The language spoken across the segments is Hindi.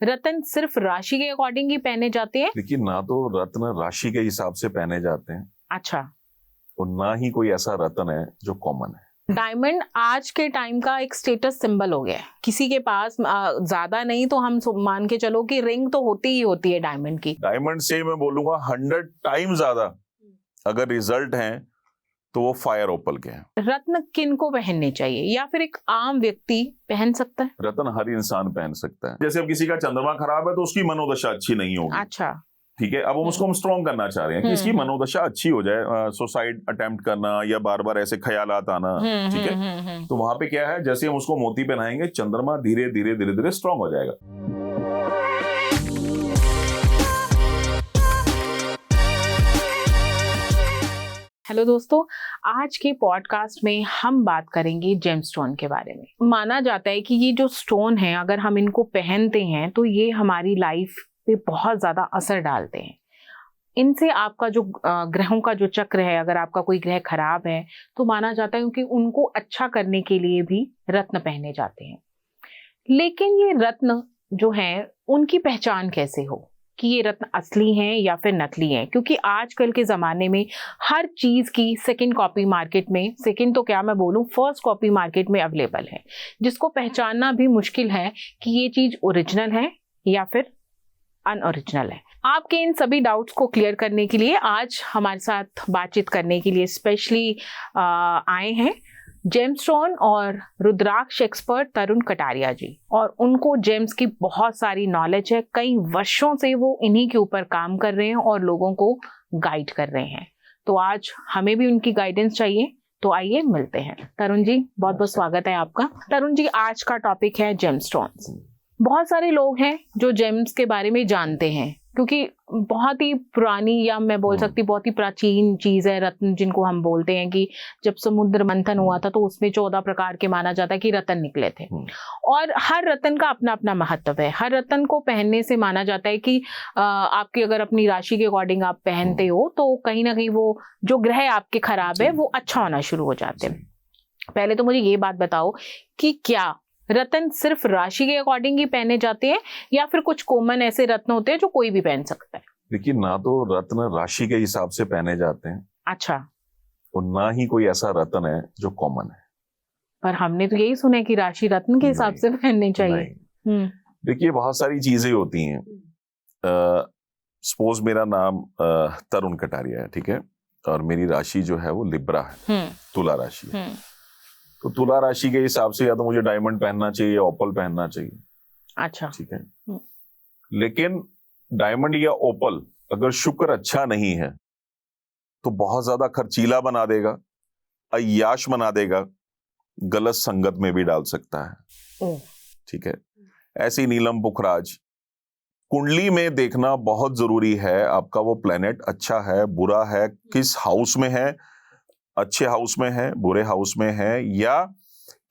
रत्न सिर्फ राशि के अकॉर्डिंग ही पहने जाते हैं? देखिए, ना तो रत्न राशि के हिसाब से पहने जाते हैं, अच्छा, और ना ही कोई ऐसा रत्न है जो कॉमन है। डायमंड आज के टाइम का एक स्टेटस सिंबल हो गया है। किसी के पास ज्यादा नहीं तो हम मान के चलो कि रिंग तो होती ही होती है डायमंड की। डायमंड से मैं बोलूंगा 100 टाइम ज्यादा अगर रिजल्ट हैं तो वो फायर ओपल के हैं। रत्न किन को पहनने चाहिए, या फिर एक आम व्यक्ति पहन सकता है? रत्न हर इंसान पहन सकता है। जैसे अब किसी का चंद्रमा खराब है तो उसकी मनोदशा अच्छी नहीं होगी। अच्छा, ठीक है, अब हम उसको स्ट्रॉन्ग करना चाह रहे हैं कि इसकी मनोदशा अच्छी हो जाए, सुसाइड अटेम्प्ट करना या बार बार ऐसे ख्यालात आना, ठीक है, तो वहां पे क्या है, जैसे हम उसको मोती पहनाएंगे, चंद्रमा धीरे धीरे धीरे धीरे स्ट्रॉन्ग हो जाएगा। हेलो दोस्तों, आज के पॉडकास्ट में हम बात करेंगे जेमस्टोन के बारे में। माना जाता है कि ये जो स्टोन है, अगर हम इनको पहनते हैं तो ये हमारी लाइफ पे बहुत ज़्यादा असर डालते हैं। इनसे आपका जो ग्रहों का जो चक्र है, अगर आपका कोई ग्रह खराब है तो माना जाता है कि उनको अच्छा करने के लिए भी रत्न पहने जाते हैं। लेकिन ये रत्न जो है, उनकी पहचान कैसे हो कि ये रत्न असली हैं या फिर नकली हैं? क्योंकि आजकल के ज़माने में हर चीज़ की सेकंड कॉपी मार्केट में, सेकंड तो क्या मैं बोलूँ, फर्स्ट कॉपी मार्केट में अवेलेबल है, जिसको पहचानना भी मुश्किल है कि ये चीज़ ओरिजिनल है या फिर अनओरिजिनल है। आपके इन सभी डाउट्स को क्लियर करने के लिए आज हमारे साथ बातचीत करने के लिए स्पेशली आए हैं जेमस्टोन और रुद्राक्ष एक्सपर्ट तरुण कटारिया जी। और उनको जेम्स की बहुत सारी नॉलेज है, कई वर्षों से वो इन्हीं के ऊपर काम कर रहे हैं और लोगों को गाइड कर रहे हैं। तो आज हमें भी उनकी गाइडेंस चाहिए, तो आइए मिलते हैं। तरुण जी, बहुत बहुत स्वागत है आपका। तरुण जी, आज का टॉपिक है जेमस्टोन्स। बहुत सारे लोग हैं जो जेम्स के बारे में जानते हैं, क्योंकि बहुत ही पुरानी, या मैं बोल सकती बहुत ही प्राचीन चीज है रत्न, जिनको हम बोलते हैं कि जब समुद्र मंथन हुआ था तो उसमें 14 प्रकार के माना जाता है कि रत्न निकले थे। और हर रत्न का अपना अपना महत्व है। हर रत्न को पहनने से माना जाता है कि आपकी अगर अपनी राशि के अकॉर्डिंग आप पहनते हो तो कहीं ना कहीं वो जो ग्रह आपके खराब है वो अच्छा होना शुरू हो जाते हैं। पहले तो मुझे ये बात बताओ कि क्या रत्न सिर्फ राशि के अकॉर्डिंग ही पहने जाते हैं, या फिर कुछ कॉमन ऐसे रत्न होते हैं जो कोई भी पहन सकता है? देखिए, ना तो रत्न राशि के हिसाब से पहने जाते हैं, अच्छा, और ना ही कोई ऐसा रत्न है जो कॉमन है। पर हमने तो यही सुना है कि राशि रत्न के हिसाब से पहनने चाहिए। देखिए, बहुत सारी चीजें होती हैं। सपोज मेरा नाम तरुण कटारिया है, ठीक है, और मेरी राशि जो है वो लिब्रा है, तुला राशि है। तो तुला राशि के हिसाब से या तो मुझे डायमंड पहनना चाहिए या ओपल पहनना चाहिए। अच्छा, ठीक है। लेकिन डायमंड या ओपल अगर शुक्र अच्छा नहीं है तो बहुत ज्यादा खर्चीला बना देगा, अय्याश बना देगा, गलत संगत में भी डाल सकता है। ठीक है। ऐसी नीलम पुखराज, कुंडली में देखना बहुत जरूरी है, आपका वो प्लेनेट अच्छा है बुरा है, किस हाउस में है, अच्छे हाउस में है बुरे हाउस में है, या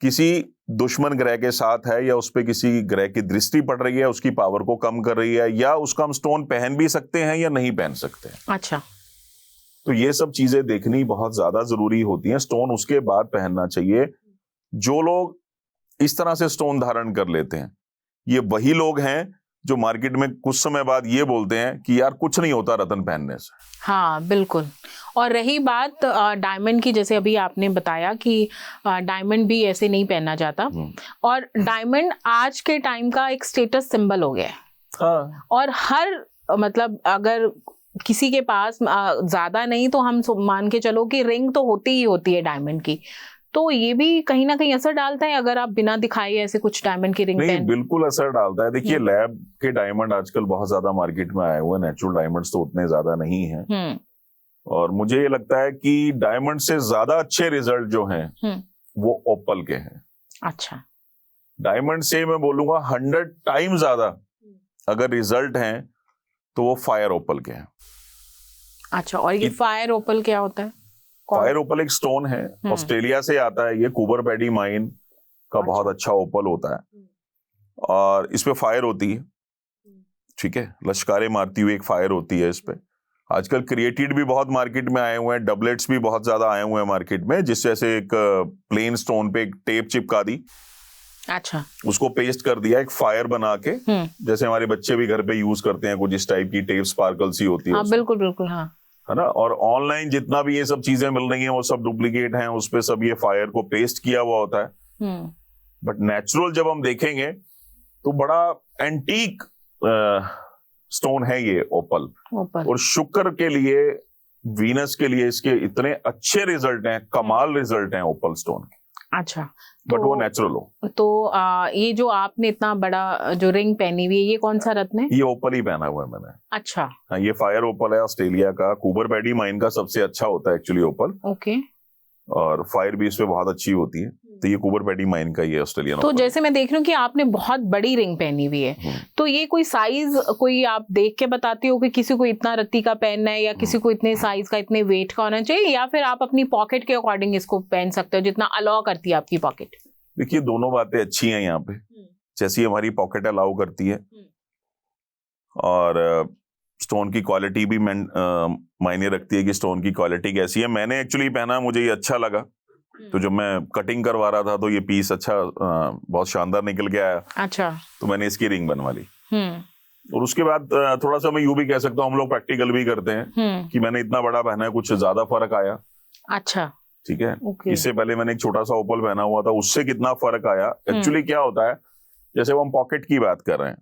किसी दुश्मन ग्रह के साथ है, या उस पे किसी ग्रह की दृष्टि पड़ रही है, उसकी पावर को कम कर रही है, या उसका हम स्टोन पहन भी सकते हैं या नहीं पहन सकते हैं। अच्छा, तो ये सब चीजें देखनी बहुत ज्यादा जरूरी होती हैं। स्टोन उसके बाद पहनना चाहिए। जो लोग इस तरह से स्टोन धारण कर लेते हैं, ये वही लोग हैं जो मार्केट में कुछ समय बाद ये बोलते हैं कि यार कुछ नहीं होता रत्न पहनने से। हाँ, बिल्कुल। और रही बात डायमंड की, जैसे अभी आपने बताया कि डायमंड भी ऐसे नहीं पहना जाता, और डायमंड आज के टाइम का एक स्टेटस सिंबल हो गया है। हाँ। और हर मतलब अगर किसी के पास ज्यादा नहीं तो हम मान के चलो कि रिंग तो होती ही होती है डायमंड की, तो ये भी कहीं ना कहीं असर डालता है अगर आप बिना दिखाए ऐसे कुछ डायमंड की रिंग नहीं, पहन? बिल्कुल असर डालता है। देखिए, लैब के डायमंड आजकल बहुत ज्यादा मार्केट में आए हुए हैं, नेचुरल डायमंड्स तो उतने ज्यादा नहीं हैं। और मुझे ये लगता है कि डायमंड से ज्यादा अच्छे रिजल्ट जो हैं वो ओपल के हैं। अच्छा, डायमंड से मैं बोलूंगा 100 टाइम ज्यादा अगर रिजल्ट हैं तो वो फायर ओपल के हैं। अच्छा, और ये फायर ओपल क्या होता है? फायर ओपल एक स्टोन है, ऑस्ट्रेलिया से आता है ये, कूबर पैडी माइन का बहुत अच्छा ओपल होता है, और इस पे फायर होती है। ठीक है, लश्कारे मारती हुई एक फायर होती है इस पे। आजकल क्रिएटेड भी बहुत मार्केट में आए हुए हैं, डबलेट्स भी बहुत ज्यादा आए हुए हैं मार्केट में, जिस जैसे एक प्लेन स्टोन पे एक टेप चिपका दी, अच्छा, उसको पेस्ट कर दिया, एक फायर बना के, जैसे हमारे बच्चे भी घर पे यूज करते हैं, कुछ इस टाइप की टेप स्पार्कल सी होती है। बिल्कुल बिल्कुल, हाँ, है ना। और ऑनलाइन जितना भी ये सब चीजें मिल रही हैं वो सब डुप्लीकेट हैं, उस पे सब ये फायर को पेस्ट किया हुआ होता है। बट नेचुरल जब हम देखेंगे तो बड़ा एंटीक स्टोन है ये ओपल। और शुक्र के लिए, वीनस के लिए इसके इतने अच्छे रिजल्ट हैं, कमाल रिजल्ट हैं ओपल स्टोन के। अच्छा, बट वो नेचुरल हो। तो ये जो आपने इतना बड़ा जो रिंग पहनी हुई है, ये कौन सा रत्न है? ये ओपल ही पहना हुआ है मैंने। अच्छा, हाँ, ये फायर ओपल है, ऑस्ट्रेलिया का कूपर पैडी माइन का सबसे अच्छा होता है एक्चुअली ओपल। ओके। और फायर भी इसमें बहुत अच्छी होती है, तो ये कूपर पैडी माइन का ही है, ऑस्ट्रेलियन। तो जैसे मैं देख रही हूँ कि आपने बहुत बड़ी रिंग पहनी हुई है, तो ये कोई साइज कोई आप देख के बताती हो कि किसी को इतना रत्ती का पहनना है या किसी को इतने साइज का, इतने वेट का होना चाहिए, या फिर आप अपनी पॉकेट के अकॉर्डिंग इसको पहन सकते हो जितना अलाउ करती है आपकी पॉकेट? देखिए, दोनों बातें अच्छी हैं यहाँ पे। जैसी हमारी पॉकेट अलाउ करती है और स्टोन की क्वालिटी भी मायने रखती है कि स्टोन की क्वालिटी कैसी है। मैंने एक्चुअली पहना, मुझे ये अच्छा लगा, तो जब मैं कटिंग करवा रहा था तो ये पीस अच्छा बहुत शानदार निकल के आया। अच्छा, तो मैंने इसकी रिंग बनवा ली। और उसके बाद थोड़ा सा मैं यूं भी कह सकता हूँ, हम लोग प्रैक्टिकल भी करते हैं कि मैंने इतना बड़ा पहना है, कुछ ज्यादा फर्क आया। अच्छा, ठीक है। इससे पहले मैंने एक छोटा सा ओपल पहना हुआ था, उससे कितना फर्क आया। एक्चुअली क्या होता है, जैसे हम पॉकेट की बात कर रहे हैं,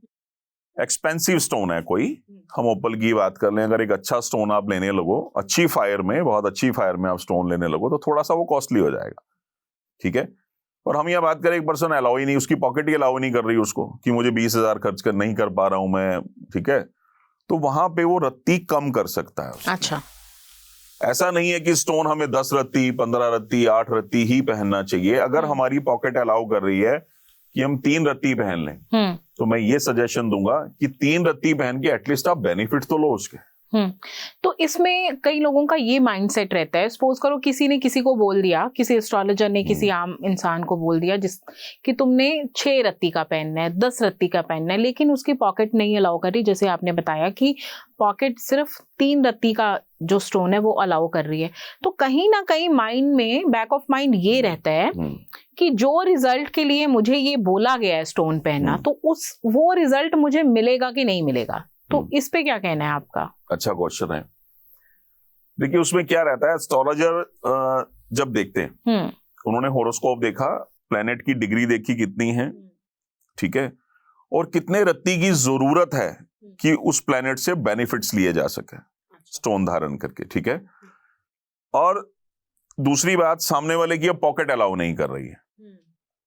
एक्सपेंसिव स्टोन है कोई, हम ओपल की बात कर लें, अगर एक अच्छा स्टोन आप लेने लगो, अच्छी फायर में, बहुत अच्छी फायर में आप स्टोन लेने लगो, तो थोड़ा सा वो कॉस्टली हो जाएगा। ठीक है। और हम यह बात करें, एक पर्सन अलाउ ही नहीं, उसकी पॉकेट ही अलाउ नहीं कर रही उसको कि मुझे 20,000 खर्च कर नहीं कर पा रहा हूं मैं। ठीक है। तो वहां पे वो रत्ती कम कर सकता है। अच्छा, ऐसा नहीं है कि स्टोन हमें 10 रत्ती, 15 रत्ती, 8 रत्ती ही पहनना चाहिए। अगर हमारी पॉकेट अलाउ कर रही है कि हम 3 रत्ती पहन लें, तो मैं ये सजेशन दूंगा कि 3 रत्ती पहन के एटलीस्ट आप बेनिफिट तो लो उसके। तो इसमें कई लोगों का ये माइंडसेट रहता है, सपोज करो किसी ने किसी को बोल दिया, किसी एस्ट्रोलॉजर ने किसी आम इंसान को बोल दिया कि तुमने 6 रत्ती का पहनना है, 10 रत्ती का पहनना है, लेकिन उसकी पॉकेट नहीं अलाउ कर रही। जैसे आपने बताया कि पॉकेट सिर्फ 3 रत्ती का जो स्टोन है वो अलाउ कर रही है, तो कहीं ना कहीं माइंड में, बैक ऑफ माइंड ये रहता है कि जो रिजल्ट के लिए मुझे ये बोला गया है स्टोन पहनना, तो वो रिजल्ट मुझे मिलेगा कि नहीं मिलेगा। तो इस पे क्या कहना है आपका? अच्छा क्वेश्चन है। देखिए, उसमें क्या रहता है, एस्ट्रोलॉजर जब देखते हैं, उन्होंने होरोस्कोप देखा, प्लेनेट की डिग्री देखी कितनी है, ठीक है, और कितने रत्ती की जरूरत है कि उस प्लेनेट से बेनिफिट्स लिए जा सके स्टोन धारण करके। ठीक है। और दूसरी बात, सामने वाले की अब पॉकेट अलाउ नहीं कर रही है,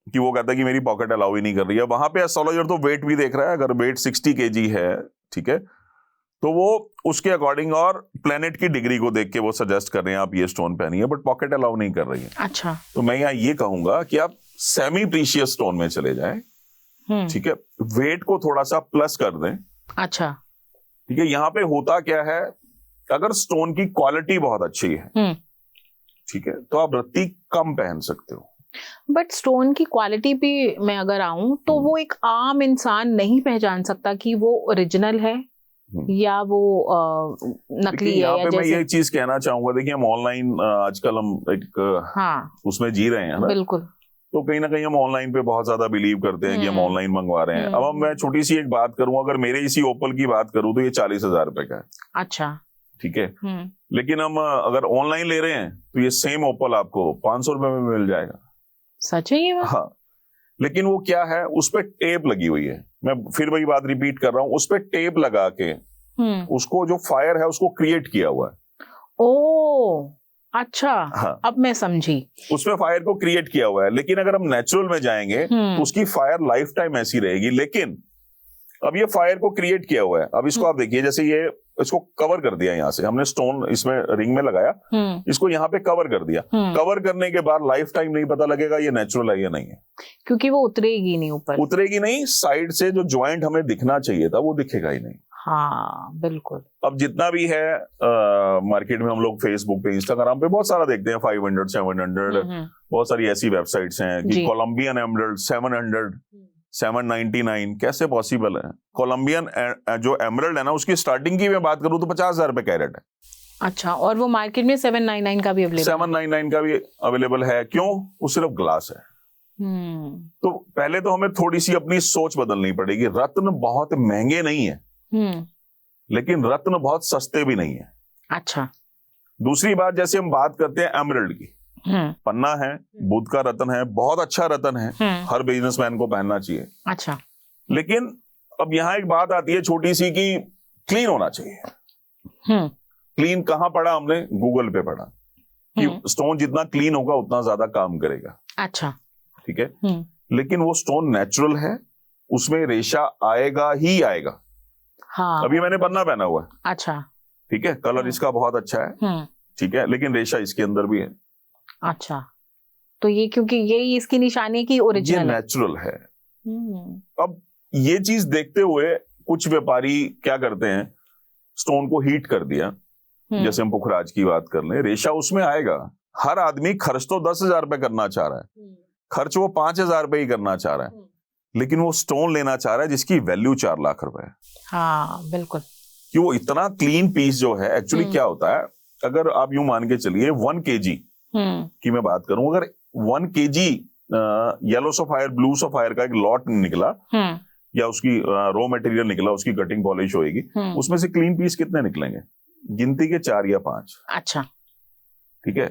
कि वो कहता है कि मेरी पॉकेट अलाउ ही नहीं कर रही है। वहां पे एस्ट्रोलॉजर तो वेट भी देख रहा है, अगर वेट 60 kg है, ठीक है, तो वो उसके अकॉर्डिंग और प्लेनेट की डिग्री को देख के वो सजेस्ट कर रहे हैं आप ये स्टोन पहनिए, बट पॉकेट अलाउ नहीं कर रही है। अच्छा, तो मैं यहाँ ये कहूंगा कि आप सेमी प्रीशियस स्टोन में चले जाएं। ठीक है। वेट को थोड़ा सा प्लस कर दें। अच्छा, ठीक है। यहाँ पे होता क्या है, अगर स्टोन की क्वालिटी बहुत अच्छी है, ठीक है, तो आप रत्ती कम पहन सकते हो। बट स्टोन की क्वालिटी पे मैं अगर आऊं, तो वो एक आम इंसान नहीं पहचान सकता कि वो ओरिजिनल है या वो नकली है। यहाँ या पे मैं ये चीज कहना चाहूंगा, देखिए हम ऑनलाइन आजकल हम एक उसमें जी रहे हैं ना, बिल्कुल, तो कहीं ना कहीं हम ऑनलाइन पे बहुत ज्यादा बिलीव करते हैं कि हम ऑनलाइन मंगवा रहे हैं। अब मैं छोटी सी एक बात करूं, अगर मेरे इसी ओपल की बात करूं तो ये 40,000 रुपए का है। अच्छा, ठीक है। लेकिन हम अगर ऑनलाइन ले रहे हैं तो ये सेम ओपल आपको 500 रुपए में मिल जाएगा। सच है ये? हाँ, लेकिन वो क्या है, उस पर टेप लगी हुई है। मैं फिर वही बात रिपीट कर रहा हूँ, उस पर टेप लगा के उसको जो फायर है उसको क्रिएट किया हुआ है। ओ, अच्छा। हाँ, अब मैं समझी, उसमें फायर को क्रिएट किया हुआ है। लेकिन अगर हम नेचुरल में जाएंगे तो उसकी फायर लाइफ टाइम ऐसी रहेगी। लेकिन अब ये फायर को क्रिएट किया हुआ है। अब इसको आप देखिए, जैसे ये इसको कवर कर दिया, यहाँ से हमने स्टोन इसमें रिंग में लगाया, इसको यहाँ पे कवर कर दिया। कवर करने के बाद लाइफ टाइम नहीं पता लगेगा ये नेचुरल है या नहीं है, क्योंकि वो उतरेगी नहीं ऊपर, उतरेगी नहीं। साइड से जो ज्वाइंट हमें दिखना चाहिए था वो दिखेगा ही नहीं। हाँ, बिल्कुल। अब जितना भी है मार्केट में, हम लोग फेसबुक पे, इंस्टाग्राम पे बहुत सारा देखते हैं, 500, 700, बहुत सारी ऐसी वेबसाइट्स हैं कि कोलंबियन एमरल्ड 700, 799, कैसे पॉसिबल है? कोलंबियन जो एमरल्ड है ना, उसकी स्टार्टिंग की मैं बात करूं तो 50,000 रुपए कैरेट है। अच्छा, और वो मार्केट में 799 का भी अवेलेबल 799 का भी अवेलेबल है। क्यों? वो सिर्फ ग्लास है। तो पहले तो हमें थोड़ी सी अपनी सोच बदलनी पड़ेगी। रत्न बहुत महंगे नहीं है, लेकिन रत्न बहुत सस्ते भी नहीं है। अच्छा। दूसरी बात, जैसे हम बात करते हैं एमरल्ड की, पन्ना है, बुध का रत्न है, बहुत अच्छा रत्न है, हर बिजनेसमैन को पहनना चाहिए। अच्छा। लेकिन अब यहाँ एक बात आती है छोटी सी कि क्लीन होना चाहिए। क्लीन कहाँ पढ़ा हमने? गूगल पे पढ़ा कि स्टोन जितना क्लीन होगा उतना ज्यादा काम करेगा। अच्छा। ठीक है, लेकिन वो स्टोन नेचुरल है, उसमें रेशा आएगा ही आएगा। हाँ। अभी मैंने पन्ना पहना हुआ है। अच्छा। ठीक है, कलर इसका बहुत अच्छा है। ठीक है, लेकिन रेशा इसके अंदर भी है। अच्छा, तो ये क्योंकि यही इसकी निशानी है कि ओरिजिनल है, नेचुरल है। अब ये चीज देखते हुए कुछ व्यापारी क्या करते हैं, स्टोन को हीट कर दिया, जैसे हम पुखराज की बात कर लें, रेशा उसमें आएगा। हर आदमी खर्च तो 10,000 रुपए करना चाह रहा है, खर्च वो 5,000 रुपए ही करना चाह रहा है, लेकिन वो स्टोन लेना चाह रहा है जिसकी वैल्यू 4 लाख रुपए है। हाँ बिल्कुल, कि वो इतना क्लीन पीस जो है, एक्चुअली क्या होता है, अगर आप यूं मान के चलिए 1 kg की मैं बात करूं, अगर 1 kg yellow sapphire blue sapphire का एक लॉट निकला या उसकी रॉ मटेरियल निकला, उसकी कटिंग पॉलिश होएगी, उसमें से क्लीन पीस कितने निकलेंगे? गिनती के 4 या 5। अच्छा। ठीक है,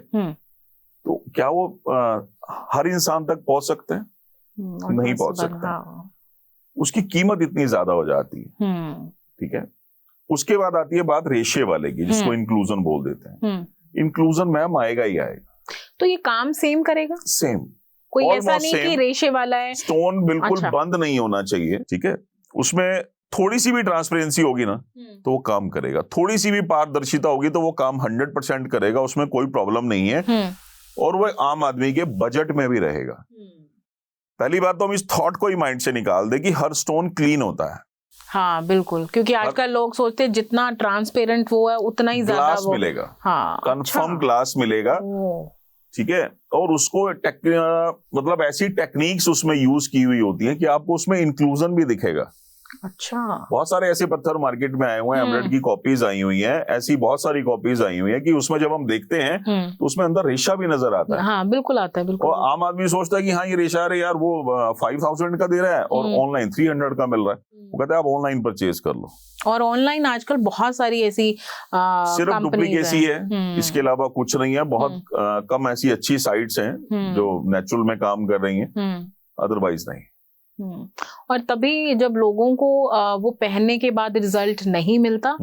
तो क्या वो हर इंसान तक पहुंच सकते हैं? नहीं पहुंच सकते। हाँ। उसकी कीमत इतनी ज्यादा हो जाती है। ठीक है, उसके बाद आती है बात रेशे वाले की, जिसको इंक्लूजन बोल देते हैं। इंक्लूजन मैम आएगा ही आएगा। तो ये काम सेम करेगा? सेम, कोई ऐसा नहीं कि रेशे वाला है। स्टोन बिल्कुल बंद नहीं होना चाहिए। ठीक है, उसमें थोड़ी सी भी ट्रांसपेरेंसी होगी ना तो वो काम करेगा, थोड़ी सी भी पारदर्शिता होगी तो वो काम 100% करेगा, उसमें कोई प्रॉब्लम नहीं है, और वो आम आदमी के बजट में भी रहेगा। पहली बात तो हम इस थॉट को ही माइंड से निकाल दे कि हर स्टोन क्लीन होता है। हाँ बिल्कुल, क्योंकि आजकल लोग सोचते हैं जितना ट्रांसपेरेंट वो है उतना ही ज्यादा वो मिलेगा। हाँ, कंफर्म ग्लास मिलेगा। ठीक है, और उसको मतलब ऐसी टेक्निक्स उसमें यूज की हुई होती है कि आपको उसमें इंक्लूजन भी दिखेगा। अच्छा, बहुत सारे ऐसे पत्थर मार्केट में आए हुए हैं, एमराल्ड की कॉपीज आई हुई हैं, ऐसी बहुत सारी कॉपीज आई हुई हैं कि उसमें जब हम देखते हैं तो उसमें अंदर रेशा भी नजर आता है। हाँ बिल्कुल आता है, बिल्कुल। और आम आदमी सोचता है कि हाँ ये रेशा है यार, वो 5,000 का दे रहा है और ऑनलाइन 300 का मिल रहा है। वो कहता है आप ऑनलाइन परचेज कर लो। और ऑनलाइन आजकल बहुत सारी ऐसी सिर्फ डुप्लीकेसी है, इसके अलावा कुछ नहीं है। बहुत कम ऐसी अच्छी साइट्स हैं जो नेचुरल में काम कर रही हैं, अदरवाइज नहीं। और तभी जब लोगों को वो पहनने के बाद रिजल्ट नहीं मिलता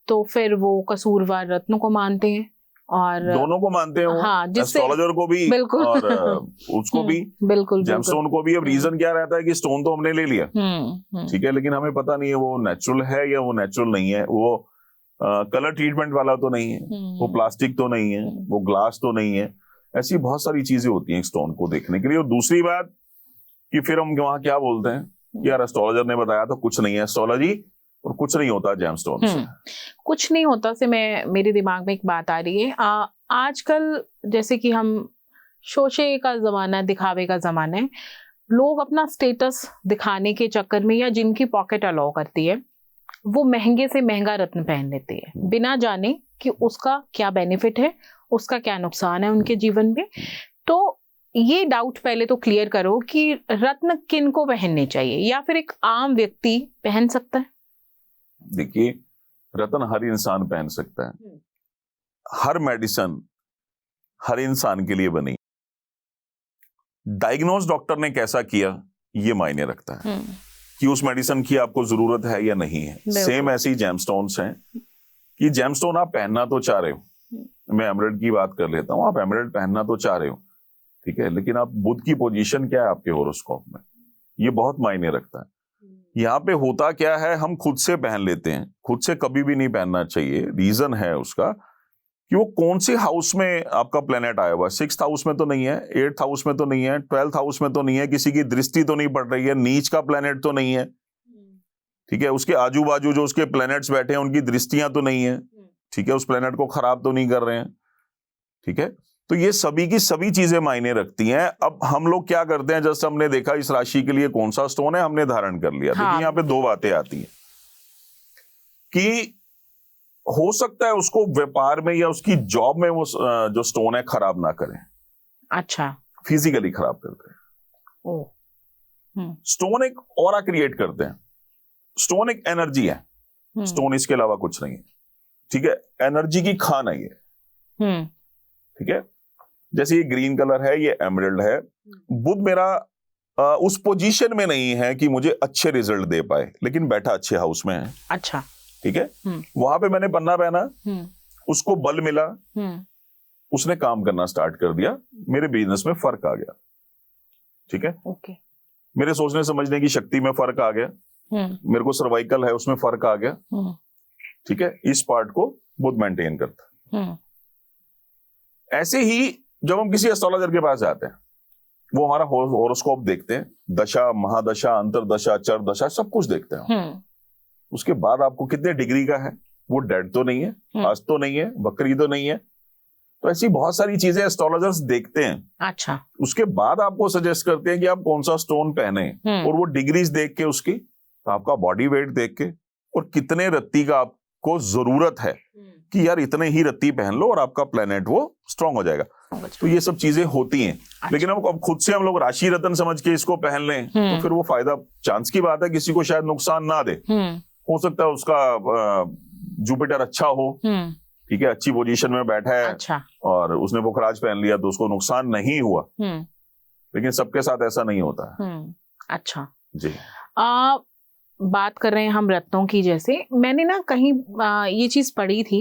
तो फिर वो कसूरवार रत्न को मानते हैं, और दोनों को मानते हैं। हाँ, एस्ट्रोलॉजर को भी बिल्कुल और उसको भी, बिल्कुल जेमस्टोन को भी। अब रीजन क्या रहता है कि स्टोन तो हमने ले लिया, ठीक है, लेकिन हमें पता नहीं है वो नेचुरल है या वो नेचुरल नहीं है, वो कलर ट्रीटमेंट वाला तो नहीं है, वो प्लास्टिक तो नहीं है, वो ग्लास तो नहीं है। ऐसी बहुत सारी चीजें होती हैं स्टोन को देखने के लिए। और दूसरी बात कि फिर हम वहां क्या बोलते हैं कि यार एस्ट्रोलॉजर ने बताया तो कुछ नहीं है एस्ट्रोलॉजी, और कुछ नहीं होता जेमस्टोन से। कुछ नहीं होता से मेरे दिमाग में एक बात आ रही है। आजकल जैसे कि हम शोशे का जमाना है, दिखावे का जमाना है, लोग अपना स्टेटस दिखाने के चक्कर में या जिनकी पॉकेट अलाउ करती है वो महंगे से महंगा रत्न पहन लेते हैं बिना जाने कि उसका क्या बेनिफिट है, उसका क्या नुकसान है उनके जीवन में। तो ये डाउट पहले तो क्लियर करो कि रत्न किन को पहनने चाहिए, या फिर एक आम व्यक्ति पहन सकता है? देखिए, रत्न हर इंसान पहन सकता है। हर मेडिसिन हर इंसान के लिए बनी। डायग्नोज डॉक्टर ने कैसा किया ये मायने रखता है कि उस मेडिसिन की आपको जरूरत है या नहीं है। सेम ऐसे ही जेमस्टोन्स हैं कि जेमस्टोन आप पहनना तो चाह रहे हो, मैं एमराल्ड की बात कर लेता हूं, आप एमराल्ड पहनना तो चाह रहे हो, ठीक है, लेकिन आप बुध की पोजीशन क्या है आपके होरोस्कोप में, ये बहुत मायने रखता है। यहाँ पे होता क्या है, हम खुद से पहन लेते हैं, खुद से कभी भी नहीं पहनना चाहिए। रीजन है उसका कि वो कौन से हाउस में आपका प्लेनेट आया हुआ है। 6th हाउस में तो नहीं है, 8th हाउस में तो नहीं है, 12th हाउस में तो नहीं है, किसी की दृष्टि तो नहीं पड़ रही है, नीच का प्लेनेट तो नहीं है, ठीक है, उसके आजू बाजू जो उसके प्लेनेट्स बैठे हैं उनकी दृष्टियां तो नहीं है, ठीक है, उस प्लेनेट को खराब तो नहीं कर रहे हैं, ठीक है। तो ये सभी की सभी चीजें मायने रखती हैं। अब हम लोग क्या करते हैं, जैसे हमने देखा इस राशि के लिए कौन सा स्टोन है, हमने धारण कर लिया। हाँ। देखिए यहाँ पे 2 बातें आती हैं कि हो सकता है उसको व्यापार में या उसकी जॉब में वो जो स्टोन है खराब ना करें। अच्छा, फिजिकली खराब करते हैं। स्टोन एक ऑरा क्रिएट करते हैं, स्टोन एक एनर्जी है, स्टोन इसके अलावा कुछ नहीं है, ठीक है, एनर्जी की खान है ये, ठीक है। जैसे ये ग्रीन कलर है, ये एमरल्ड है। बुध मेरा उस पोजीशन में नहीं है कि मुझे अच्छे रिजल्ट दे पाए, लेकिन बैठा अच्छे हाउस में है। अच्छा, ठीक है। वहां पे मैंने पन्ना पहना, उसको बल मिला, उसने काम करना स्टार्ट कर दिया, मेरे बिजनेस में फर्क आ गया। ठीक है, ओके। मेरे सोचने समझने की शक्ति में फर्क आ गया, मेरे को सर्वाइकल है उसमें फर्क आ गया। ठीक है, इस पार्ट को बुध मेंटेन करता। ऐसे ही जब हम किसी एस्ट्रोलॉजर के पास जाते हैं, वो हमारा होरोस्कोप देखते हैं, दशा, महादशा, अंतरदशा, चर दशा, सब कुछ देखते हैं। उसके बाद आपको कितने डिग्री का है, वो डेड तो नहीं है, अस्त तो नहीं है, बकरी तो नहीं है, तो ऐसी बहुत सारी चीजें एस्ट्रोलॉजर्स देखते हैं। अच्छा, उसके बाद आपको सजेस्ट करते हैं कि आप कौन सा स्टोन पहने, और वो डिग्रीज देख के उसकी, तो आपका बॉडी वेट देख के, और कितने रत्ती का आपको जरूरत है कि यार इतने ही रत्ती पहन लो और आपका प्लेनेट वो स्ट्रांग हो जाएगा। तो ये सब चीजें होती हैं। अच्छा। लेकिन अब खुद से हम लोग राशि रत्न समझ के इसको पहन लें तो फिर वो फायदा, चांस की बात है, किसी को शायद नुकसान ना दे। हो सकता है उसका जुपिटर अच्छा हो, ठीक है, अच्छी पोजीशन में बैठा है। अच्छा। और उसने पुखराज पहन लिया तो उसको नुकसान नहीं हुआ, लेकिन सबके साथ ऐसा नहीं होता है। अच्छा जी। बात कर रहे हैं हम रत्नों की, जैसे मैंने ना कहीं ये चीज पढ़ी थी,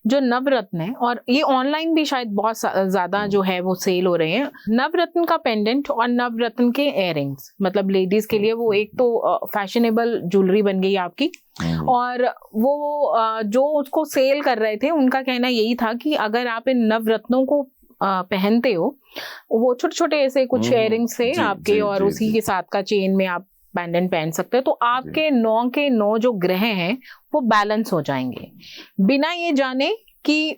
जो नवरत्न है, और ये ऑनलाइन भी शायद बहुत ज्यादा जो है वो सेल हो रहे हैं, नवरत्न का पेंडेंट और नवरत्न के इयररिंग्स, मतलब लेडीज के लिए वो एक तो फैशनेबल ज्वेलरी बन गई आपकी, और वो जो उसको सेल कर रहे थे उनका कहना यही था कि अगर आप इन नवरत्नों को पहनते हो, वो छोटे छोटे ऐसे कुछ इयररिंग्स थे आपके, और उसी के साथ का चेन में आप पेंडेंट पहन सकते हो, तो आपके 9 के 9 जो ग्रह हैं वो बैलेंस हो जाएंगे, बिना ये जाने कि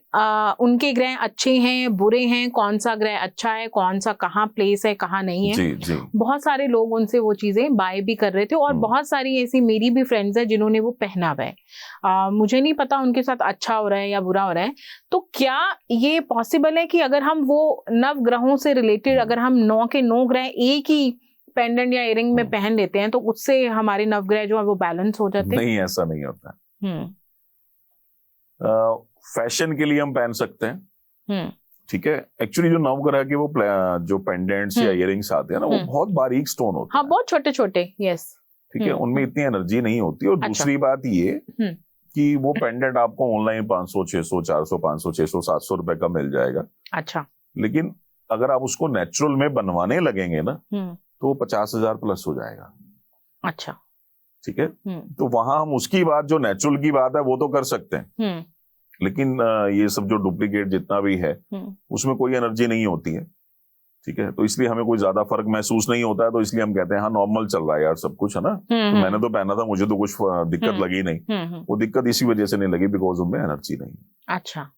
उनके ग्रह अच्छे हैं बुरे हैं, कौन सा ग्रह अच्छा है, कौन सा कहाँ प्लेस है, कहाँ नहीं है। जी। बहुत सारे लोग उनसे वो चीजें बाय भी कर रहे थे, और बहुत सारी ऐसी मेरी भी फ्रेंड्स है जिन्होंने वो पहना हुआ है। मुझे नहीं पता उनके साथ अच्छा हो रहा है या बुरा हो रहा है। तो क्या ये पॉसिबल है कि अगर हम वो नव ग्रहों से रिलेटेड, अगर हम 9 के 9 ग्रह एक ही पेंडेंट या इयरिंग में पहन लेते हैं तो उससे हमारे नवग्रह जो है वो बैलेंस हो जाते हैं? नहीं, ऐसा नहीं होता। फैशन के लिए हम पहन सकते हैं, ठीक है। एक्चुअली जो नवग्रह के वो जो पेंडेंट्स या इयरिंग्स आते हैं ना, वो बहुत बारीक स्टोन होते हैं। हाँ, बहुत छोटे छोटे। यस, ठीक है, उनमें इतनी एनर्जी नहीं होती। और दूसरी बात ये कि वो पेंडेंट आपको ऑनलाइन 500, 600, 400, 500, 600, 700 रुपए का मिल जाएगा। अच्छा। लेकिन अगर आप उसको नेचुरल में बनवाने लगेंगे ना, तो 50,000 प्लस हो जाएगा। अच्छा, ठीक है। तो वहां हम उसकी बात, जो नेचुरल की बात है, वो तो कर सकते हैं, लेकिन ये सब जो डुप्लीकेट जितना भी है उसमें कोई एनर्जी नहीं होती है। ठीक है, तो इसलिए हमें कोई ज्यादा फर्क महसूस नहीं होता है, तो इसलिए हम कहते हैं हाँ नॉर्मल चल रहा है यार सब कुछ, है ना। तो मैंने तो पहना था, मुझे तो कुछ दिक्कत लगी नहीं। वो दिक्कत इसी वजह से नहीं लगी बिकॉज उनमें एनर्जी नहीं। अच्छा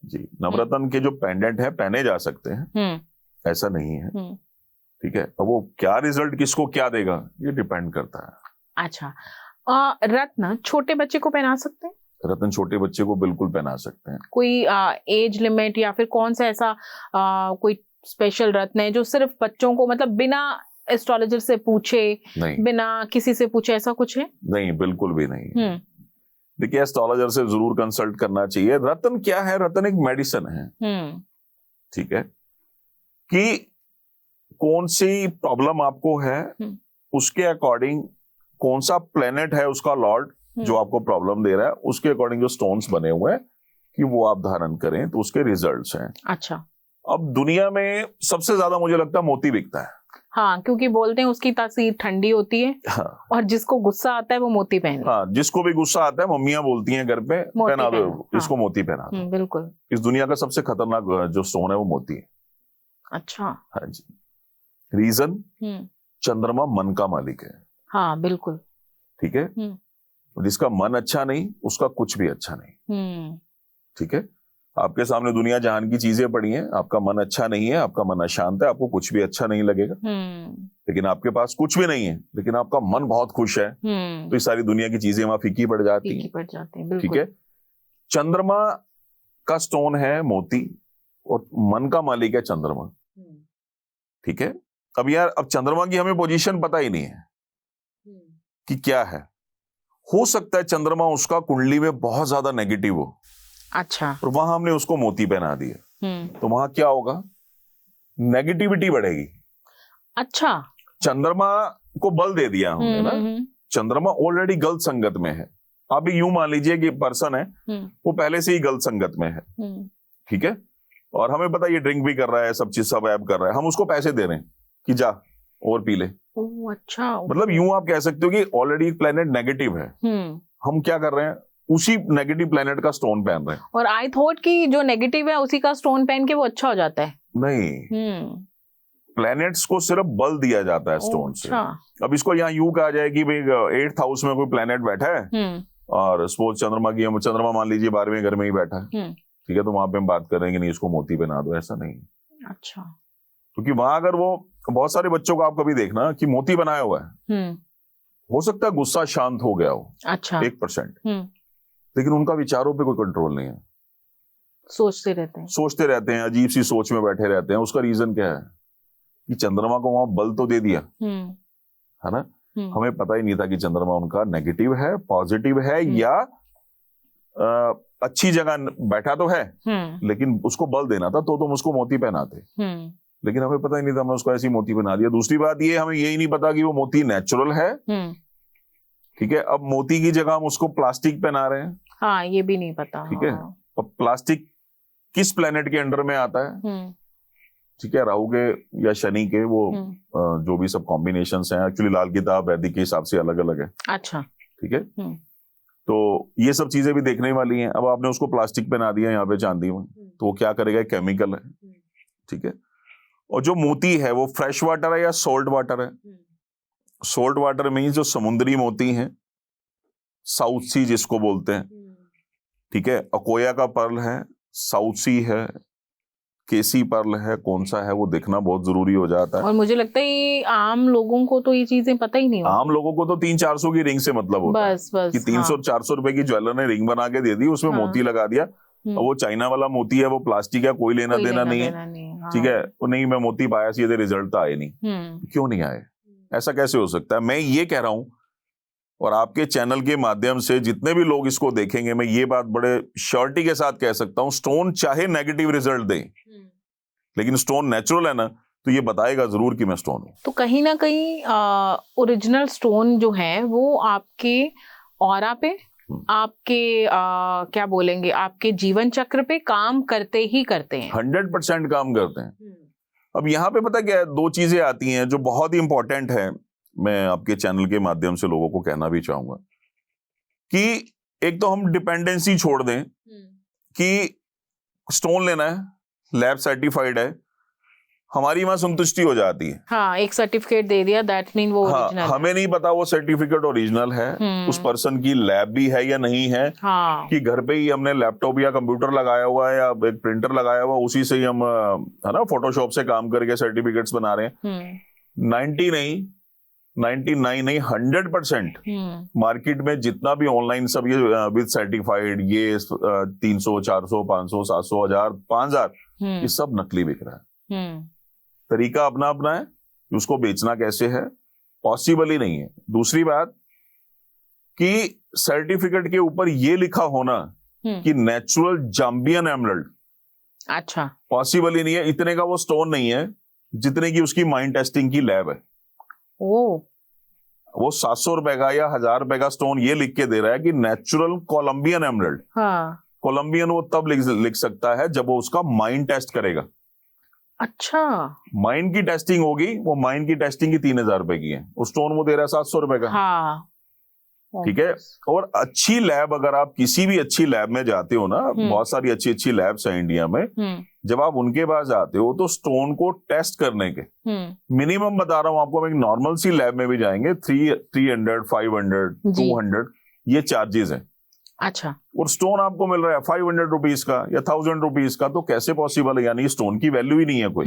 जी। नवरत्न के जो पेंडेंट है पहने जा सकते हैं, ऐसा नहीं है। ठीक है, अब वो क्या रिजल्ट किसको क्या देगा ये डिपेंड करता है। अच्छा, रत्न छोटे बच्चे को पहना सकते हैं? रत्न छोटे बच्चे को बिल्कुल पहना सकते हैं। कोई एज लिमिट या फिर कौन सा ऐसा कोई स्पेशल रत्न है जो सिर्फ बच्चों को, मतलब बिना एस्ट्रोलॉजर से पूछे, बिना किसी से पूछे, ऐसा कुछ है? नहीं, बिल्कुल भी नहीं। देखिए, एस्ट्रोलॉजर से जरूर कंसल्ट करना चाहिए। रत्न क्या है? रत्न एक मेडिसिन है। ठीक है, कि कौन सी प्रॉब्लम आपको है उसके अकॉर्डिंग, कौन सा प्लेनेट है उसका लॉर्ड जो आपको प्रॉब्लम दे रहा है, उसके अकॉर्डिंग जो स्टोन्स बने हुए हैं कि वो आप धारण करें तो उसके रिजल्ट्स हैं। अच्छा। अब दुनिया में सबसे ज्यादा मुझे लगता है मोती बिकता है। हाँ, क्योंकि बोलते हैं उसकी तासीर ठंडी होती है। हाँ। और जिसको गुस्सा आता है वो मोती पहने। हाँ, जिसको भी गुस्सा आता है मम्मियां बोलती हैं घर पे, पहना दो इसको, मोती पहना दो। बिल्कुल। इस दुनिया का सबसे खतरनाक जो स्टोन है वो मोती है। अच्छा। हाँ जी। रीजन, चंद्रमा मन का मालिक है। हाँ बिल्कुल। ठीक है, जिसका मन अच्छा नहीं उसका कुछ भी अच्छा नहीं। ठीक है, आपके सामने दुनिया जहान की चीजें पड़ी हैं, आपका मन अच्छा नहीं है, आपका मन अशांत है, आपको कुछ भी अच्छा नहीं लगेगा। लेकिन आपके पास कुछ भी नहीं है लेकिन आपका मन बहुत खुश है, तो ये सारी दुनिया की चीजें वहां फीकी पड़ जाती हैं। ठीक है, चंद्रमा का स्टोन है मोती और मन का मालिक है चंद्रमा। ठीक है, अब यार, अब चंद्रमा की हमें पोजीशन पता ही नहीं है कि क्या है। हो सकता है चंद्रमा उसका कुंडली में बहुत ज्यादा नेगेटिव हो। अच्छा। और वहां हमने उसको मोती पहना दिया, तो वहां क्या होगा, नेगेटिविटी बढ़ेगी। अच्छा। चंद्रमा को बल दे दिया हमने ना, चंद्रमा ऑलरेडी गलत संगत में है। आप यूं मान लीजिए कि पर्सन है वो पहले से ही गलत संगत में है, ठीक है, और हमें पता ये ड्रिंक भी कर रहा है, सब चीज सब ऐप कर रहा है, हम उसको पैसे दे रहे हैं कि जा और पी ले। अच्छा। मतलब यूं आप कह सकते हो कि ऑलरेडी प्लेनेट नेगेटिव है, हम क्या कर रहे हैं, उसी नेगेटिव प्लेनेट का स्टोन पहन रहे हैं। और आई थॉट कि जो नेगेटिव है उसी का स्टोन पहन के वो अच्छा हो जाता है। नहीं, प्लैनेट्स को सिर्फ बल दिया जाता है स्टोन से। अब इसको यहाँ यूं कहा जाए कि भाई 8th हाउस में कोई प्लैनेट बैठा है और सपोज चंद्रमा मान लीजिए 12वें घर में ही बैठा है, ठीक है, तो वहां पे हम बात कर रहे हैं कि नहीं इसको मोती पहना दो, ऐसा नहीं। अच्छा। क्योंकि वहां अगर वो बहुत सारे बच्चों को आप कभी देखना कि मोती बनाया हुआ है, हो सकता है गुस्सा शांत हो गया हो। अच्छा। 1%, लेकिन उनका विचारों पे कोई कंट्रोल नहीं है, सोचते रहते हैं, अजीब सी सोच में बैठे रहते हैं। उसका रीजन क्या है कि चंद्रमा को वहां बल तो दे दिया है ना, हमें पता ही नहीं था कि चंद्रमा उनका नेगेटिव है, पॉजिटिव है, या अच्छी जगह बैठा तो है, लेकिन उसको बल देना था तो तुम उसको मोती पहनाते, लेकिन हमें पता ही नहीं था, हमने उसको ऐसी मोती पहना दिया। दूसरी बात ये, हमें यही नहीं पता कि वो मोती नेचुरल है, ठीक है। अब मोती की जगह हम उसको प्लास्टिक पहना रहे हैं। हाँ, ये भी नहीं पता। ठीक है। अब प्लास्टिक किस प्लेनेट के अंडर में आता है, ठीक है, राहु के या शनि के, वो जो भी सब कॉम्बिनेशंस हैं, एक्चुअली लाल किताब वैदिक के हिसाब से अलग अलग है। अच्छा। ठीक है। तो ये सब चीजें भी देखने वाली हैं। अब आपने उसको प्लास्टिक पहना दिया यहाँ पे चांदी में, तो वो क्या करेगा, केमिकल है, ठीक है। और जो मोती है वो फ्रेश वाटर है या सोल्ट वाटर है। सोल्ट वाटर में जो समुद्री मोती हैं, साउथ सी जिसको बोलते हैं, ठीक है, अकोया का पर्ल है, साउथ सी है, केसी पर्ल है, कौन सा है वो देखना बहुत जरूरी हो जाता है। और मुझे लगता है ये आम लोगों को तो ये चीजें पता ही नहीं होती। आम लोगों को तो 300-400 की रिंग से मतलब होता है कि 300-400 रुपए की ज्वेलर ने रिंग बना के दे दी, उसमें मोती लगा दिया, और वो चाइना वाला मोती है, वो प्लास्टिक है, कोई लेना देना नहीं है, ठीक है। वो नहीं, मैं मोती पाया सीधे रिजल्ट तो आए नहीं, क्यों नहीं आए, ऐसा कैसे हो सकता है। मैं ये कह रहा हूं, और आपके चैनल के माध्यम से जितने भी लोग इसको देखेंगे, मैं ये बात बड़े श्योरिटी के साथ कह सकता हूं, स्टोन चाहे नेगेटिव रिजल्ट दे, लेकिन स्टोन नेचुरल है ना, तो ये बताएगा जरूर कि मैं स्टोन हूं। तो कहीं ना कहीं ओरिजिनल स्टोन जो है वो आपके ऑरा पे, आपके क्या बोलेंगे, आपके जीवन चक्र पे काम करते ही करते हैं। 100% काम करते हैं। अब यहाँ पे पता क्या है, दो चीजें आती हैं जो बहुत ही इंपॉर्टेंट है, मैं आपके चैनल के माध्यम से लोगों को कहना भी चाहूंगा कि एक तो हम डिपेंडेंसी छोड़ दें कि स्टोन लेना है, लैब सर्टिफाइड है, हमारी वहां संतुष्टि हो जाती है। हाँ, एक सर्टिफिकेट दे दिया, दैट मीन वो ओरिजिनल है। हमें नहीं पता वो सर्टिफिकेट ओरिजिनल है, उस पर्सन की लैब भी है या नहीं है, हाँ। कि घर पे ही हमने लैपटॉप या कंप्यूटर लगाया हुआ है या एक प्रिंटर लगाया हुआ, उसी से ही हम है ना फोटोशॉप से काम करके सर्टिफिकेट्स बना रहे हैं। 90 नहीं, 99 नहीं, 100% मार्केट में जितना भी ऑनलाइन सब ये विद सर्टिफाइड, ये 300, 400, 500, 700, 1000, 5000, ये सब नकली बिक रहा है। तरीका अपना अपना है, उसको बेचना कैसे है, पॉसिबल ही नहीं है। दूसरी बात कि सर्टिफिकेट के ऊपर ये लिखा होना कि नेचुरल जाम्बियन एमरल्ड, अच्छा, पॉसिबल ही नहीं है। इतने का वो स्टोन नहीं है जितने की उसकी माइंड टेस्टिंग की लैब है। वो 700 रुपए का या 1000 रुपए का स्टोन ये लिख के दे रहा है कि नेचुरल कोलंबियन एमरल्ड। हाँ। कोलंबियन वो तब लिख सकता है जब वो उसका माइंड टेस्ट करेगा। अच्छा, माइंड की टेस्टिंग होगी, वो माइंड की टेस्टिंग की 3000 रुपए की है, वो स्टोन वो दे रहा है 700 रुपए का। हाँ। ठीक है। और अच्छी लैब, अगर आप किसी भी अच्छी लैब में जाते हो ना, बहुत सारी अच्छी अच्छी लैब्स हैं इंडिया में, जब आप उनके पास जाते हो तो स्टोन को टेस्ट करने के मिनिमम बता रहा हूं आपको, हम एक नॉर्मल सी लैब में भी जाएंगे 300, 500, 200 ये चार्जेस हैं। अच्छा। और स्टोन आपको मिल रहा है 500 रुपीज का या 1000 रुपीज का, तो कैसे पॉसिबल है, यानी स्टोन की वैल्यू ही नहीं है कोई,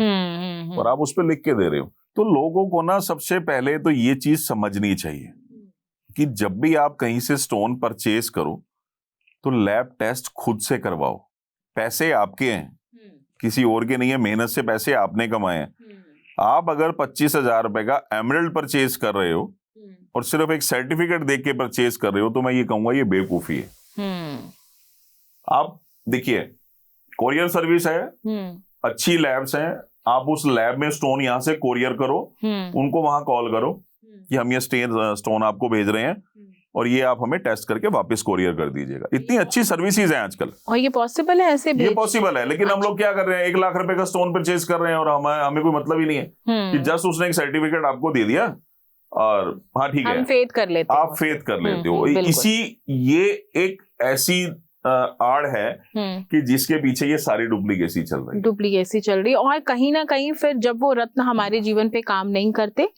और आप उस पर लिख के दे रहे हो। तो लोगों को ना सबसे पहले तो ये चीज समझनी चाहिए कि जब भी आप कहीं से स्टोन परचेज करो तो लैब टेस्ट खुद से करवाओ। पैसे आपके हैं, किसी और के नहीं है, मेहनत से पैसे आपने कमाए हैं। आप अगर 25,000 रुपए का एमरल्ड परचेज कर रहे हो और सिर्फ एक सर्टिफिकेट देख के परचेज कर रहे हो, तो मैं ये कहूंगा ये बेवकूफी है। आप देखिए, कोरियर सर्विस है, अच्छी लैब्स हैं, आप उस लैब में स्टोन यहां से कोरियर करो, उनको वहां कॉल करो कि हम ये स्टोन आपको भेज रहे हैं और ये आप हमें टेस्ट करके वापस कोरियर कर दीजिएगा। इतनी अच्छी सर्विसेज हैं आजकल। और ये पॉसिबल है ऐसे? ये पॉसिबल है, लेकिन हम लोग क्या कर रहे हैं, 1 लाख रुपए का स्टोन परचेज कर रहे हैं और हमें कोई मतलब ही नहीं है कि जस्ट उसने एक सर्टिफिकेट आपको दे दिया और हाँ ठीक है, हम फेथ कर लेते आप फेथ कर लेते हो। ये एक ऐसी आड़ है कि जिसके पीछे ये सारी डुप्लीकेसी चल रही है। और कहीं ना कहीं फिर जब वो रत्न हमारे जीवन पे काम नहीं करते,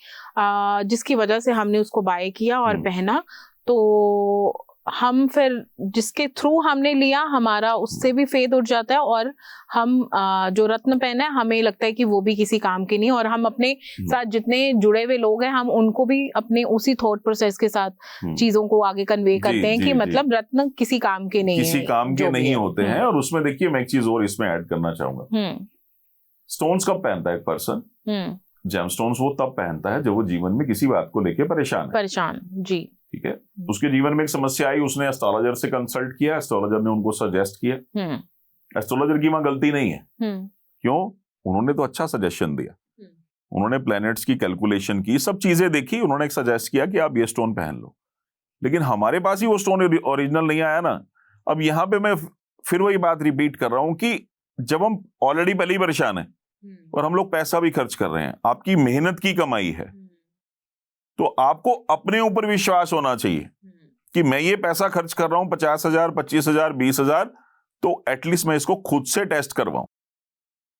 जिसकी वजह से हमने उसको बाय किया और पहना, तो हम फिर जिसके थ्रू हमने लिया, हमारा उससे भी फेथ उठ जाता है और हम जो रत्न पहना है हमें लगता है कि वो भी किसी काम के नहीं, और हम अपने साथ जितने जुड़े हुए लोग हैं हम उनको भी अपने उसी थॉट प्रोसेस के साथ चीजों को आगे कन्वे करते हैं कि मतलब रत्न किसी काम के नहीं, किसी काम के नहीं होते हैं। और उसमें देखिए, मैं एक चीज और इसमें ऐड करना चाहूंगा। स्टोन्स कब पहनता है एक पर्सन? जेमस्टोन्स वो तब पहनता है जब वो जीवन में किसी बात को लेके परेशान जी, ठीक है। उसके जीवन में एक समस्या आई, उसने एस्ट्रोलॉजर से कंसल्ट किया, एस्ट्रोलॉजर ने उनको सजेस्ट किया। एस्ट्रोलॉजर की वहां गलती नहीं है। क्यों? उन्होंने तो अच्छा सजेशन दिया, उन्होंने प्लैनेट्स की कैलकुलेशन की, सब चीजें देखी, उन्होंने एक सजेस्ट किया कि आप ये स्टोन पहन लो। लेकिन हमारे पास ही वो स्टोन ओरिजिनल नहीं आया ना। अब यहाँ पे मैं फिर वही बात रिपीट कर रहा हूं कि जब हम ऑलरेडी पहले ही परेशान है और हम लोग पैसा भी खर्च कर रहे हैं, आपकी मेहनत की कमाई है, तो आपको अपने ऊपर विश्वास होना चाहिए कि मैं ये पैसा खर्च कर रहा हूं 50,000, 25,000, 20,000, तो एटलीस्ट मैं इसको खुद से टेस्ट करवाऊं,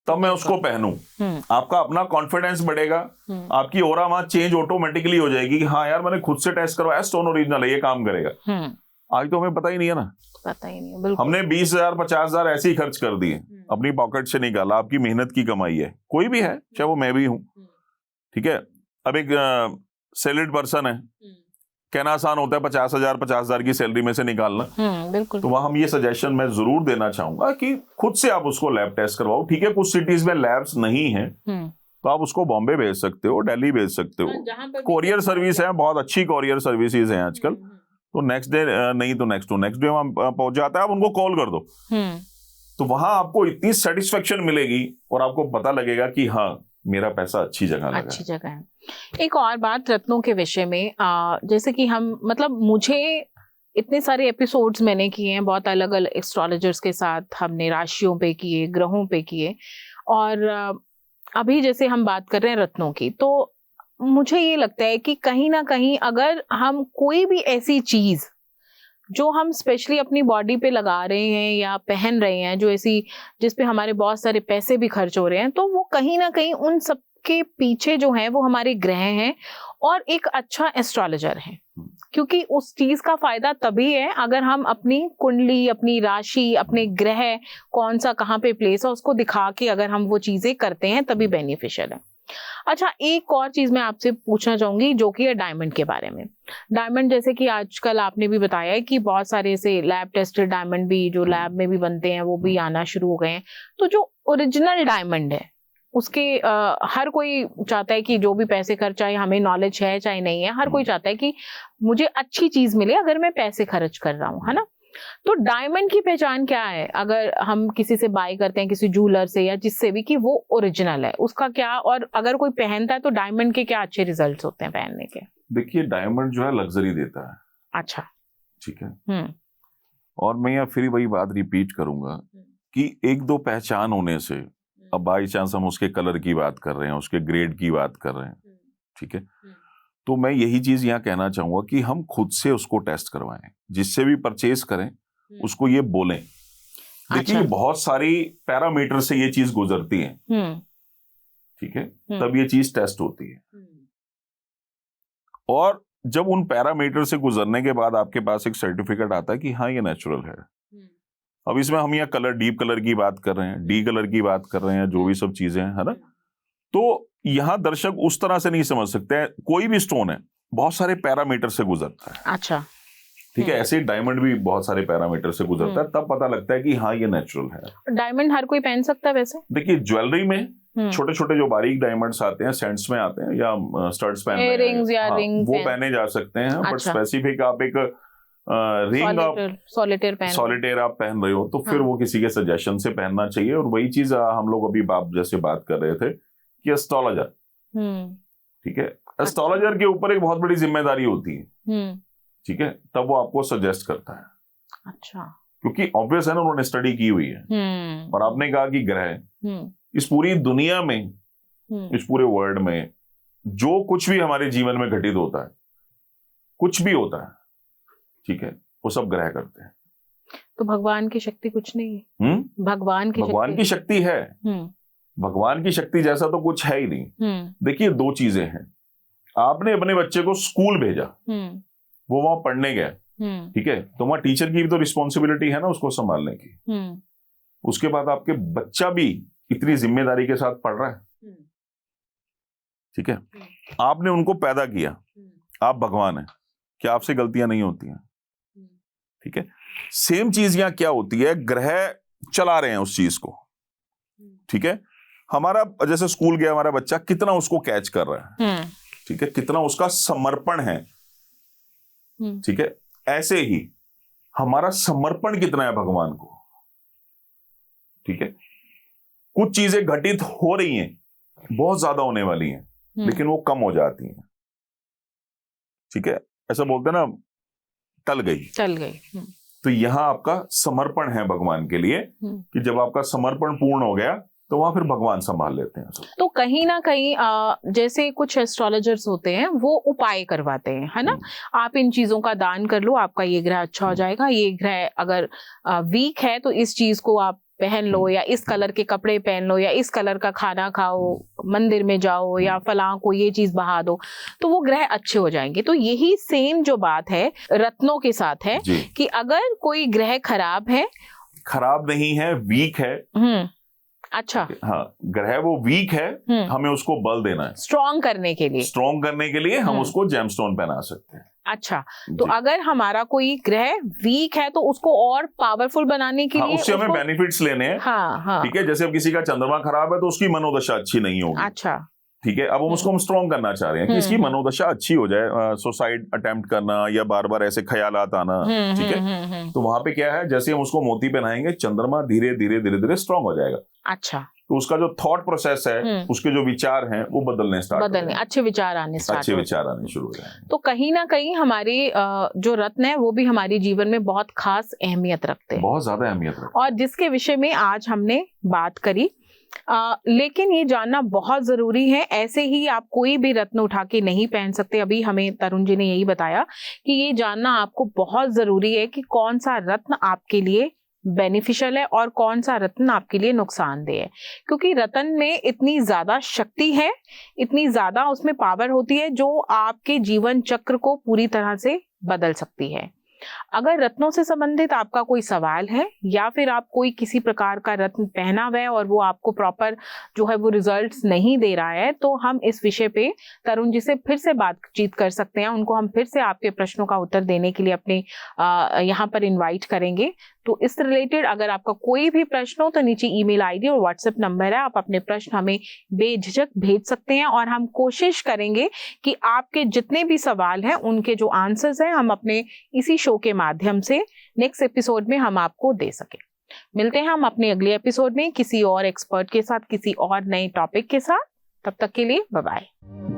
तब मैं उसको पहनूं। आपका अपना कॉन्फिडेंस बढ़ेगा, आपकी ऑरा वहां चेंज ऑटोमेटिकली हो जाएगी कि हाँ यार मैंने खुद से टेस्ट करवाया, स्टोन ओरिजिनल है, ये काम करेगा। आज तो हमें पता ही नहीं है ना, पता ही नहीं है, बिल्कुल। हमने 20,000, 50,000 ऐसे ही खर्च कर दिए, अपनी पॉकेट से निकाला। आपकी मेहनत की कमाई है, कोई भी है, चाहे वो मैं भी हूं, ठीक है। अब एक सैलरीड पर्सन है, कहना आसान होता है 50,000 की सैलरी में से निकालना, बिल्कुल। तो वहां हम ये सजेशन मैं जरूर देना चाहूंगा कि खुद से आप उसको लैब टेस्ट करवाओ। ठीक है, कुछ सिटीज में लैब्स नहीं है, तो आप उसको बॉम्बे भेज सकते हो, दिल्ली भेज सकते हो, कोरियर सर्विस है, बहुत अच्छी कोरियर सर्विसेज हैं आजकल। तो नेक्स्ट डे नहीं तो नेक्स्ट डे वहां पहुंच जाता है, आप उनको कॉल कर दो, तो वहां आपको इतनी सेटिस्फेक्शन मिलेगी और आपको पता लगेगा कि हाँ मेरा पैसा अच्छी जगह है। एक और बात रत्नों के विषय में, जैसे कि हम मतलब मुझे इतने सारे एपिसोड्स मैंने किए हैं बहुत अलग अलग एस्ट्रोलॉजर्स के साथ, हमने राशियों पे किए, ग्रहों पे किए, और अभी जैसे हम बात कर रहे हैं रत्नों की, तो मुझे ये लगता है कि कहीं ना कहीं अगर हम कोई भी ऐसी चीज जो हम स्पेशली अपनी बॉडी पे लगा रहे हैं या पहन रहे हैं, जो ऐसी जिस पे हमारे बहुत सारे पैसे भी खर्च हो रहे हैं, तो वो कहीं ना कहीं उन सब के पीछे जो है वो हमारे ग्रह हैं और एक अच्छा एस्ट्रोलॉजर है, क्योंकि उस चीज का फायदा तभी है अगर हम अपनी कुंडली, अपनी राशि, अपने ग्रह कौन सा कहाँ पे प्लेस है उसको दिखा के अगर हम वो चीजें करते हैं तभी बेनिफिशियल है। अच्छा, एक और चीज मैं आपसे पूछना चाहूंगी जो कि है डायमंड के बारे में। डायमंड जैसे कि आजकल आपने भी बताया है कि बहुत सारे ऐसे लैब टेस्टेड डायमंड भी जो लैब में भी बनते हैं वो भी आना शुरू हो गए हैं। तो जो ओरिजिनल डायमंड है उसके हर कोई चाहता है कि जो भी पैसे खर्च, चाहे हमें नॉलेज है चाहे नहीं है, हर कोई चाहता है कि मुझे अच्छी चीज मिले अगर मैं पैसे खर्च कर रहा हूँ, है ना। तो डायमंड की पहचान क्या है अगर हम किसी से बाय करते हैं, किसी जूलर से या जिससे भी, कि वो ओरिजिनल है, उसका क्या, और अगर कोई पहनता है तो डायमंड के क्या अच्छे रिजल्ट्स होते हैं पहनने के? देखिए, डायमंड जो है लग्जरी देता है। अच्छा, ठीक है। और मैं यहाँ फिर वही बात रिपीट करूंगा कि एक दो पहचान होने से, अब बाई चांस हम उसके कलर की बात कर रहे हैं, उसके ग्रेड की बात कर रहे हैं, ठीक है, तो मैं यही चीज यहाँ कहना चाहूंगा कि हम खुद से उसको टेस्ट करवाएं, जिससे भी परचेज करें उसको ये बोलें। देखिए, अच्छा। बहुत सारी पैरामीटर से ये चीज गुजरती है, ठीक है, तब ये चीज टेस्ट होती है। और जब उन पैरामीटर से गुजरने के बाद आपके पास एक सर्टिफिकेट आता है कि हाँ ये नेचुरल है। अब इसमें हम यहाँ कलर, डीप कलर की बात कर रहे हैं, डी कलर की बात कर रहे हैं, जो भी सब चीजें हैं, है ना, तो यहाँ दर्शक उस तरह से नहीं समझ सकते हैं। कोई भी स्टोन है बहुत सारे पैरामीटर से गुजरता है। अच्छा, ठीक है, ऐसे डायमंड भी बहुत सारे पैरामीटर से गुजरता है, तब पता लगता है कि हाँ ये नेचुरल है। डायमंड हर कोई पहन सकता है वैसे? देखिए, ज्वेलरी में छोटे छोटे जो बारीक डायमंड्स आते हैं, सेंट्स में आते हैं या स्टड्स पहनते हैं, इयररिंग्स या रिंग वो पहने जा सकते हैं। बट स्पेसिफिक आप एक रिंग आप सॉलिटेयर आप पहन रहे हो तो फिर वो किसी के सजेशन से पहनना चाहिए। और वही चीज हम लोग अभी आप जैसे बात कर रहे थे कि एस्ट्रोलॉजर, ठीक है, एस्ट्रोलॉजर के ऊपर एक बहुत बड़ी जिम्मेदारी होती है, ठीक है, तब वो आपको सजेस्ट करता है। अच्छा, क्योंकि ऑब्वियस है ना, उन्होंने स्टडी की हुई है। और आपने कहा कि ग्रह इस पूरी दुनिया में, इस पूरे वर्ल्ड में जो कुछ भी हमारे जीवन में घटित होता है, कुछ भी होता है, ठीक है, वो सब ग्रह करते हैं। तो भगवान की शक्ति कुछ नहीं है? भगवान की शक्ति है। भगवान की शक्ति जैसा तो कुछ है ही नहीं। देखिए, दो चीजें हैं। आपने अपने बच्चे को स्कूल भेजा, वो वहां पढ़ने गया, ठीक है, तो वहां टीचर की भी तो रिस्पॉन्सिबिलिटी है ना उसको संभालने की। उसके बाद आपके बच्चा भी इतनी जिम्मेदारी के साथ पढ़ रहा है, ठीक है, आपने उनको पैदा किया, आप भगवान हैं, क्या आपसे गलतियां नहीं होती हैं? ठीक है, सेम चीज यहां क्या होती है, ग्रह चला रहे हैं उस चीज को, ठीक है। हमारा जैसे स्कूल गया हमारा बच्चा, कितना उसको कैच कर रहा है, ठीक है, कितना उसका समर्पण है, ठीक है। ऐसे ही हमारा समर्पण कितना है भगवान को, ठीक है। कुछ चीजें घटित हो रही हैं, बहुत ज्यादा होने वाली हैं, लेकिन वो कम हो जाती हैं, ठीक है। ऐसा बोलते हैं ना, टल गई। तो यहां आपका समर्पण है भगवान के लिए, कि जब आपका समर्पण पूर्ण हो गया तो वहां फिर भगवान संभाल लेते हैं। तो कहीं ना कहीं जैसे कुछ एस्ट्रोलॉजर्स होते हैं वो उपाय करवाते हैं, है ना, आप इन चीजों का दान कर लो, आपका ये ग्रह अच्छा हो जाएगा, ये ग्रह अगर वीक है तो इस चीज को आप पहन लो, या इस कलर के कपड़े पहन लो, या इस कलर का खाना खाओ, मंदिर में जाओ, या फलां को ये चीज बहा दो, तो वो ग्रह अच्छे हो जाएंगे। तो यही सेम जो बात है रत्नों के साथ है कि अगर कोई ग्रह खराब नहीं है, वीक है, अच्छा, हाँ, ग्रह वो वीक है, हमें उसको बल देना है, स्ट्रॉन्ग करने के लिए हम उसको जेमस्टोन पहना सकते हैं। अच्छा, तो अगर हमारा कोई ग्रह वीक है तो उसको और पावरफुल बनाने के लिए उससे हमें बेनिफिट्स लेने हैं। हाँ, ठीक है, जैसे अब किसी का चंद्रमा खराब है तो उसकी मनोदशा अच्छी नहीं होगी, अच्छा, ठीक है, अब हम उसको स्ट्रॉन्ग करना चाह रहे हैं कि इसकी मनोदशा अच्छी हो जाए, सुसाइड अटेम्प्ट करना या बार बार ऐसे ख्यालात आना, ठीक है, तो वहां पे क्या है, जैसे हम उसको मोती पहनाएंगे, चंद्रमा धीरे धीरे स्ट्रॉन्ग हो जाएगा। अच्छा, तो उसका जो थॉट प्रोसेस है, उसके जो विचार हैं वो बदलने अच्छे विचार आने शुरू हो जाएंगे। तो कहीं ना कहीं हमारे जो रत्न है वो भी हमारे जीवन में बहुत खास अहमियत रखते हैं, बहुत ज्यादा अहमियत रखते हैं, और जिसके विषय में आज हमने बात करी। लेकिन ये जानना बहुत जरूरी है, ऐसे ही आप कोई भी रत्न उठा के नहीं पहन सकते। अभी हमें तरुण जी ने यही बताया कि ये जानना आपको बहुत जरूरी है कि कौन सा रत्न आपके लिए बेनिफिशियल है और कौन सा रत्न आपके लिए नुकसानदेह है, क्योंकि रत्न में इतनी ज्यादा शक्ति है, इतनी ज्यादा उसमें पावर होती है जो आपके जीवन चक्र को पूरी तरह से बदल सकती है। अगर रत्नों से संबंधित आपका कोई सवाल है या फिर आप कोई किसी प्रकार का रत्न पहना हुआ है और वो आपको प्रॉपर जो है वो रिजल्ट्स नहीं दे रहा है, तो हम इस विषय पे तरुण जी से फिर से बातचीत कर सकते हैं। उनको हम फिर से आपके प्रश्नों का उत्तर देने के लिए अपने यहाँ पर इन्वाइट करेंगे। तो इस रिलेटेड अगर आपका कोई भी प्रश्न हो तो नीचे ईमेल आईडी और व्हाट्सएप नंबर है, आप अपने प्रश्न हमें बेझिझक भेज सकते हैं और हम कोशिश करेंगे कि आपके जितने भी सवाल हैं उनके जो आंसर्स हैं हम अपने इसी शो के माध्यम से नेक्स्ट एपिसोड में हम आपको दे सकें। मिलते हैं हम अपने अगले एपिसोड में किसी और एक्सपर्ट के साथ, किसी और नए टॉपिक के साथ। तब तक के लिए बाय बाय।